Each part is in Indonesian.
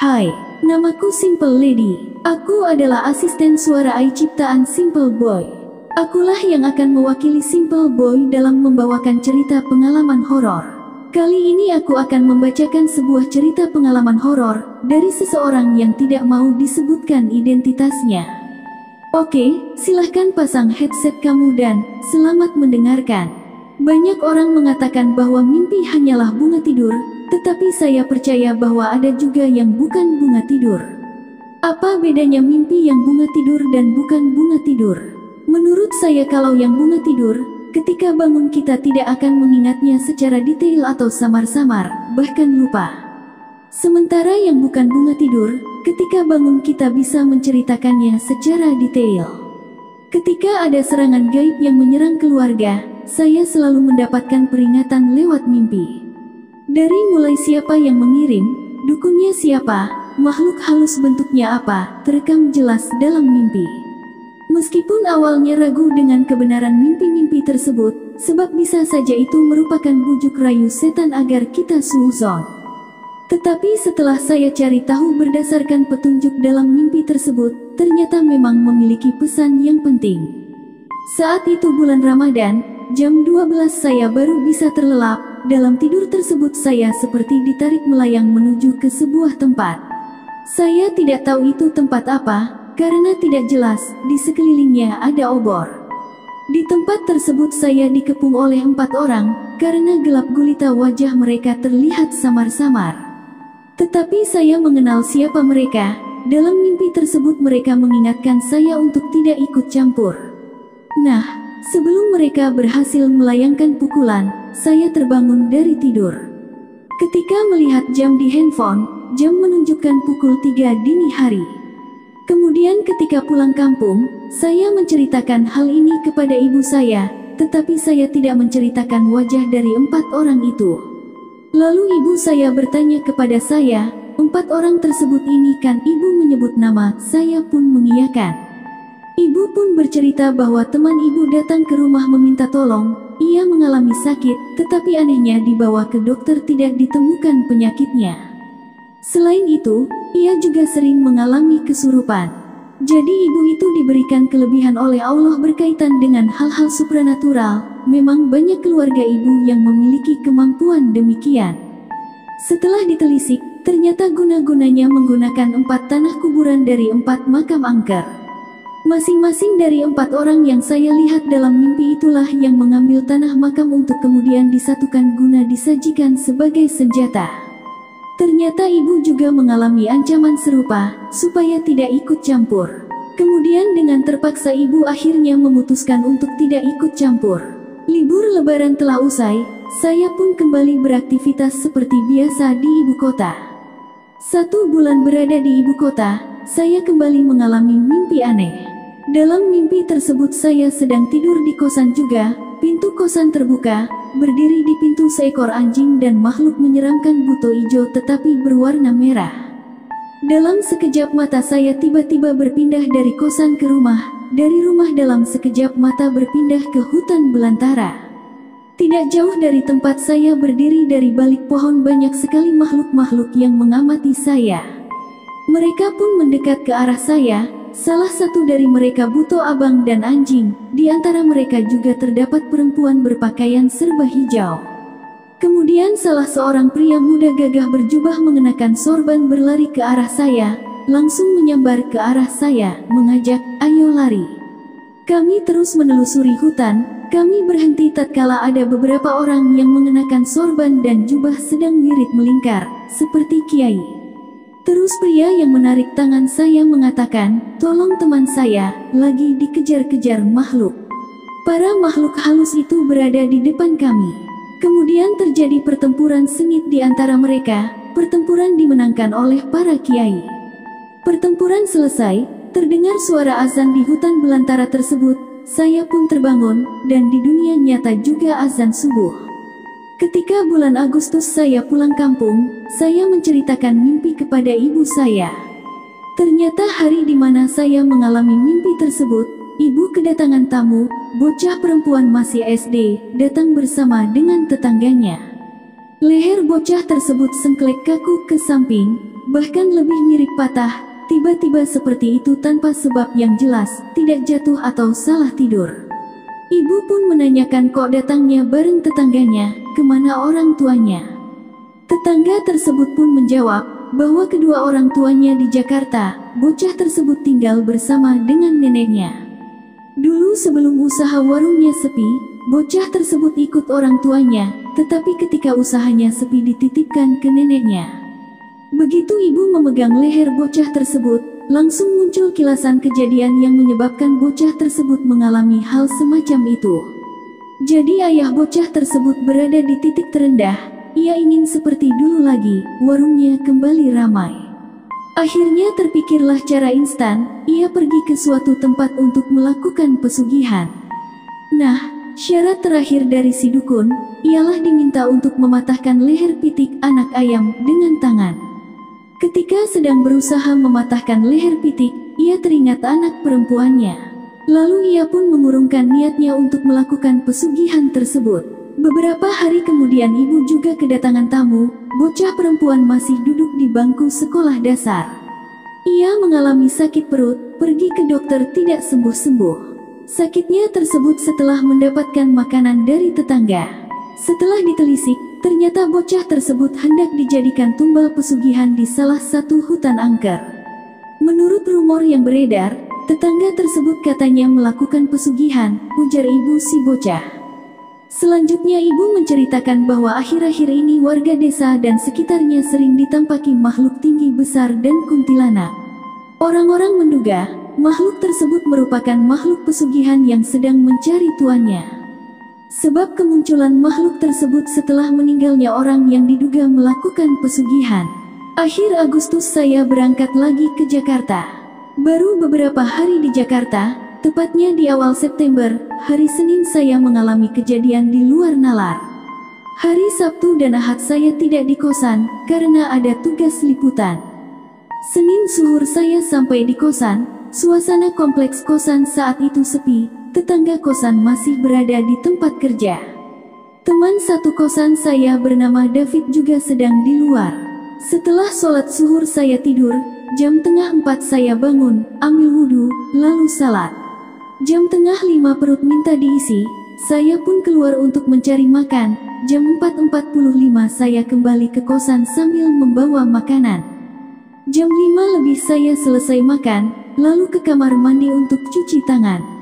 Hai, namaku Simple Lady. Aku adalah asisten suara AI ciptaan Simple Boy. Akulah yang akan mewakili Simple Boy dalam membawakan cerita pengalaman horor. Kali ini aku akan membacakan sebuah cerita pengalaman horor dari seseorang yang tidak mau disebutkan identitasnya. Oke, silahkan pasang headset kamu dan selamat mendengarkan. Banyak orang mengatakan bahwa mimpi hanyalah bunga tidur, tetapi saya percaya bahwa ada juga yang bukan bunga tidur. Apa bedanya mimpi yang bunga tidur dan bukan bunga tidur? Menurut saya kalau yang bunga tidur, ketika bangun kita tidak akan mengingatnya secara detail atau samar-samar, bahkan lupa. Sementara yang bukan bunga tidur, ketika bangun kita bisa menceritakannya secara detail. Ketika ada serangan gaib yang menyerang keluarga, saya selalu mendapatkan peringatan lewat mimpi. Dari mulai siapa yang mengirim, dukunnya siapa, makhluk halus bentuknya apa, terekam jelas dalam mimpi. Meskipun awalnya ragu dengan kebenaran mimpi-mimpi tersebut, sebab bisa saja itu merupakan bujuk rayu setan agar kita suuzon. Tetapi setelah saya cari tahu berdasarkan petunjuk dalam mimpi tersebut, ternyata memang memiliki pesan yang penting. Saat itu bulan Ramadan, jam 12 saya baru bisa terlelap. Dalam tidur tersebut saya seperti ditarik melayang menuju ke sebuah tempat. Saya tidak tahu itu tempat apa, karena tidak jelas, di sekelilingnya ada obor. Di tempat tersebut saya dikepung oleh 4 orang, karena gelap gulita wajah mereka terlihat samar-samar. Tetapi saya mengenal siapa mereka. Dalam mimpi tersebut mereka mengingatkan saya untuk tidak ikut campur. Nah, sebelum mereka berhasil melayangkan pukulan, saya terbangun dari tidur. Ketika melihat jam di handphone, jam menunjukkan pukul 3 dini hari. Kemudian ketika pulang kampung, saya menceritakan hal ini kepada ibu saya, tetapi saya tidak menceritakan wajah dari 4 orang itu. Lalu ibu saya bertanya kepada saya, 4 orang tersebut ini kan ibu menyebut nama, saya pun mengiyakan. Ibu pun bercerita bahwa teman ibu datang ke rumah meminta tolong, ia mengalami sakit, tetapi anehnya dibawa ke dokter tidak ditemukan penyakitnya. Selain itu, ia juga sering mengalami kesurupan. Jadi ibu itu diberikan kelebihan oleh Allah berkaitan dengan hal-hal supranatural. Memang banyak keluarga ibu yang memiliki kemampuan demikian. Setelah ditelisik, ternyata guna-gunanya menggunakan 4 tanah kuburan dari 4 makam angker. Masing-masing dari 4 orang yang saya lihat dalam mimpi itulah yang mengambil tanah makam untuk kemudian disatukan guna disajikan sebagai senjata. Ternyata ibu juga mengalami ancaman serupa, supaya tidak ikut campur. Kemudian dengan terpaksa ibu akhirnya memutuskan untuk tidak ikut campur. Libur lebaran telah usai, saya pun kembali beraktivitas seperti biasa di ibu kota. 1 bulan berada di ibu kota, saya kembali mengalami mimpi aneh. Dalam mimpi tersebut saya sedang tidur di kosan juga, pintu kosan terbuka, berdiri di pintu seekor anjing dan makhluk menyeramkan buto hijau tetapi berwarna merah. Dalam sekejap mata saya tiba-tiba berpindah dari kosan ke rumah, dari rumah dalam sekejap mata berpindah ke hutan belantara. Tidak jauh dari tempat saya berdiri dari balik pohon banyak sekali makhluk-makhluk yang mengamati saya. Mereka pun mendekat ke arah saya. Salah satu dari mereka buto abang dan anjing, di antara mereka juga terdapat perempuan berpakaian serba hijau. Kemudian salah seorang pria muda gagah berjubah mengenakan sorban berlari ke arah saya, langsung menyambar ke arah saya, mengajak, ayo lari. Kami terus menelusuri hutan, kami berhenti tatkala ada beberapa orang yang mengenakan sorban dan jubah sedang wirid melingkar, seperti kiai. Terus pria yang menarik tangan saya mengatakan, tolong teman saya, lagi dikejar-kejar makhluk. Para makhluk halus itu berada di depan kami. Kemudian terjadi pertempuran sengit di antara mereka, pertempuran dimenangkan oleh para kiai. Pertempuran selesai, terdengar suara azan di hutan belantara tersebut, saya pun terbangun, dan di dunia nyata juga azan subuh. Ketika bulan Agustus saya pulang kampung, saya menceritakan mimpi kepada ibu saya. Ternyata hari di mana saya mengalami mimpi tersebut, ibu kedatangan tamu, bocah perempuan masih SD, datang bersama dengan tetangganya. Leher bocah tersebut sengklek kaku ke samping, bahkan lebih mirip patah, tiba-tiba seperti itu tanpa sebab yang jelas, tidak jatuh atau salah tidur. Ibu pun menanyakan kok datangnya bareng tetangganya, kemana orang tuanya. Tetangga tersebut pun menjawab bahwa kedua orang tuanya di Jakarta, bocah tersebut tinggal bersama dengan neneknya. Dulu sebelum usaha warungnya sepi, bocah tersebut ikut orang tuanya, tetapi ketika usahanya sepi dititipkan ke neneknya. Begitu ibu memegang leher bocah tersebut, langsung muncul kilasan kejadian yang menyebabkan bocah tersebut mengalami hal semacam itu. Jadi ayah bocah tersebut berada di titik terendah, ia ingin seperti dulu lagi, warungnya kembali ramai. Akhirnya terpikirlah cara instan, ia pergi ke suatu tempat untuk melakukan pesugihan. Nah, syarat terakhir dari si dukun, ialah diminta untuk mematahkan leher pitik anak ayam dengan tangan. Ketika sedang berusaha mematahkan leher pitik, ia teringat anak perempuannya. Lalu ia pun mengurungkan niatnya untuk melakukan pesugihan tersebut. Beberapa hari kemudian ibu juga kedatangan tamu, bocah perempuan masih duduk di bangku sekolah dasar. Ia mengalami sakit perut, pergi ke dokter tidak sembuh-sembuh. Sakitnya tersebut setelah mendapatkan makanan dari tetangga. Setelah ditelisik, ternyata bocah tersebut hendak dijadikan tumbal pesugihan di salah satu hutan angker. Menurut rumor yang beredar, tetangga tersebut katanya melakukan pesugihan, ujar ibu si bocah. Selanjutnya ibu menceritakan bahwa akhir-akhir ini warga desa dan sekitarnya sering ditampaki makhluk tinggi besar dan kuntilanak. Orang-orang menduga, makhluk tersebut merupakan makhluk pesugihan yang sedang mencari tuannya. Sebab kemunculan makhluk tersebut setelah meninggalnya orang yang diduga melakukan pesugihan. Akhir Agustus saya berangkat lagi ke Jakarta. Baru beberapa hari di Jakarta, tepatnya di awal September, hari Senin saya mengalami kejadian di luar nalar. Hari Sabtu dan Ahad saya tidak di kosan, karena ada tugas liputan. Senin zuhur saya sampai di kosan, suasana kompleks kosan saat itu sepi. Tetangga kosan masih berada di tempat kerja. Teman satu kosan saya bernama David juga sedang di luar. Setelah sholat zuhur saya tidur, jam tengah 4 saya bangun, ambil wudhu, lalu salat. Jam tengah 5 perut minta diisi, saya pun keluar untuk mencari makan. Jam 4.45 saya kembali ke kosan sambil membawa makanan. Jam 5 lebih saya selesai makan, lalu ke kamar mandi untuk cuci tangan.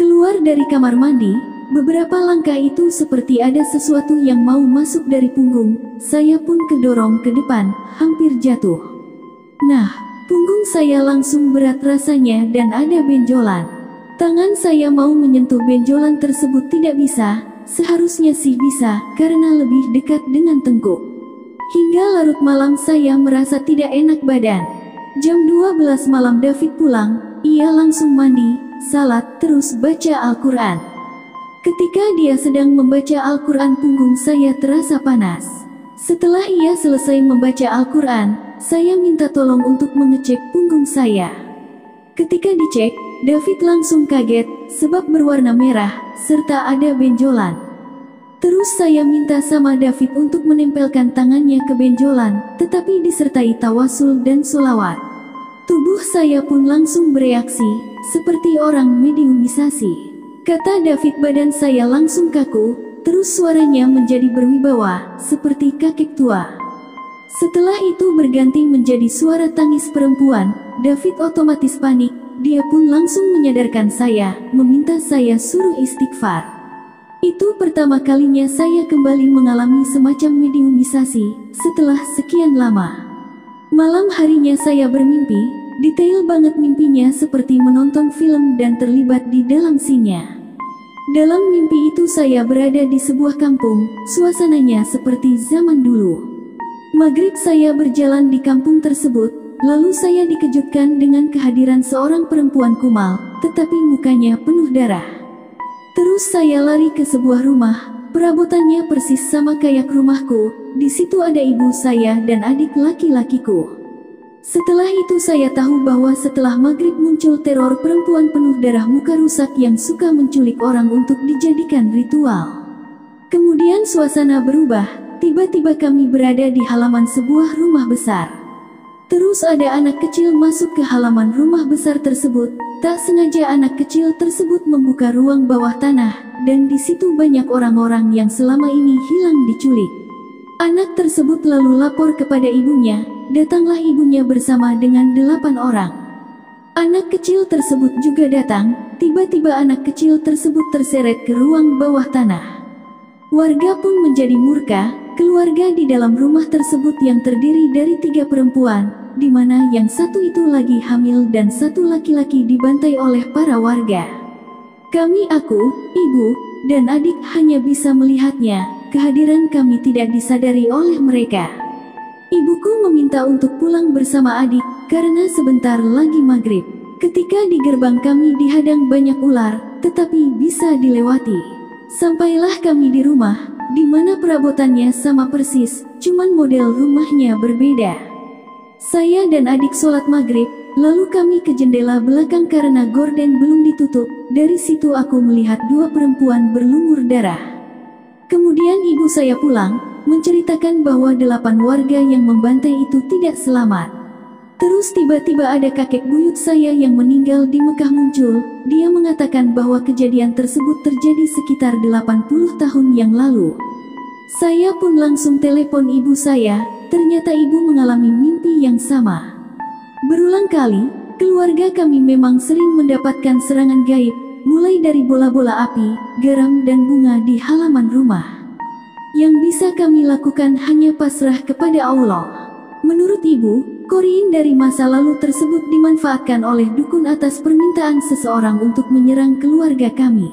Keluar dari kamar mandi, beberapa langkah itu seperti ada sesuatu yang mau masuk dari punggung, saya pun kedorong ke depan, hampir jatuh. Nah, punggung saya langsung berat rasanya dan ada benjolan. Tangan saya mau menyentuh benjolan tersebut tidak bisa, seharusnya sih bisa, karena lebih dekat dengan tengkuk. Hingga larut malam saya merasa tidak enak badan. Jam 12 malam David pulang, ia langsung mandi, salat, terus baca Al-Quran. Ketika dia sedang membaca Al-Quran punggung saya terasa panas. Setelah ia selesai membaca Al-Quran, saya minta tolong untuk mengecek punggung saya. Ketika dicek, David langsung kaget, sebab berwarna merah, serta ada benjolan. Terus saya minta sama David untuk menempelkan tangannya ke benjolan, tetapi disertai tawasul dan sholawat. Tubuh saya pun langsung bereaksi, seperti orang mediumisasi. Kata David badan saya langsung kaku, terus suaranya menjadi berwibawa, seperti kakek tua. Setelah itu berganti menjadi suara tangis perempuan, David otomatis panik, dia pun langsung menyadarkan saya, meminta saya suruh istighfar. Itu pertama kalinya saya kembali mengalami semacam mediumisasi, setelah sekian lama. Malam harinya saya bermimpi, detail banget mimpinya seperti menonton film dan terlibat di dalam sinnya. Dalam mimpi itu saya berada di sebuah kampung, suasananya seperti zaman dulu. Maghrib saya berjalan di kampung tersebut, lalu saya dikejutkan dengan kehadiran seorang perempuan kumal, tetapi mukanya penuh darah. Terus saya lari ke sebuah rumah, perabotannya persis sama kayak rumahku, di situ ada ibu saya dan adik laki-lakiku. Setelah itu saya tahu bahwa setelah maghrib muncul teror perempuan penuh darah muka rusak yang suka menculik orang untuk dijadikan ritual. Kemudian suasana berubah, tiba-tiba kami berada di halaman sebuah rumah besar. Terus ada anak kecil masuk ke halaman rumah besar tersebut. Tak sengaja anak kecil tersebut membuka ruang bawah tanah, dan di situ banyak orang-orang yang selama ini hilang diculik. Anak tersebut lalu lapor kepada ibunya. Datanglah ibunya bersama dengan 8 orang. Anak kecil tersebut juga datang. Tiba-tiba anak kecil tersebut terseret ke ruang bawah tanah. Warga pun menjadi murka. Keluarga di dalam rumah tersebut yang terdiri dari 3 perempuan, di mana yang satu itu lagi hamil dan satu laki-laki dibantai oleh para warga. Kami, aku, ibu, dan adik hanya bisa melihatnya. Kehadiran kami tidak disadari oleh mereka. Ibuku meminta untuk pulang bersama adik, karena sebentar lagi maghrib. Ketika di gerbang kami dihadang banyak ular, tetapi bisa dilewati. Sampailah kami di rumah, di mana perabotannya sama persis, cuman model rumahnya berbeda. Saya dan adik sholat maghrib, lalu kami ke jendela belakang karena gorden belum ditutup. Dari situ aku melihat 2 perempuan berlumur darah. Kemudian ibu saya pulang, menceritakan bahwa 8 warga yang membantai itu tidak selamat. Terus tiba-tiba ada kakek buyut saya yang meninggal di Mekah muncul. Dia mengatakan bahwa kejadian tersebut terjadi sekitar 80 tahun yang lalu. Saya pun langsung telepon ibu saya. Ternyata ibu mengalami mimpi yang sama. Berulang kali, keluarga kami memang sering mendapatkan serangan gaib, mulai dari bola-bola api, garam dan bunga di halaman rumah. Yang bisa kami lakukan hanya pasrah kepada Allah. Menurut ibu, korin dari masa lalu tersebut dimanfaatkan oleh dukun atas permintaan seseorang untuk menyerang keluarga kami.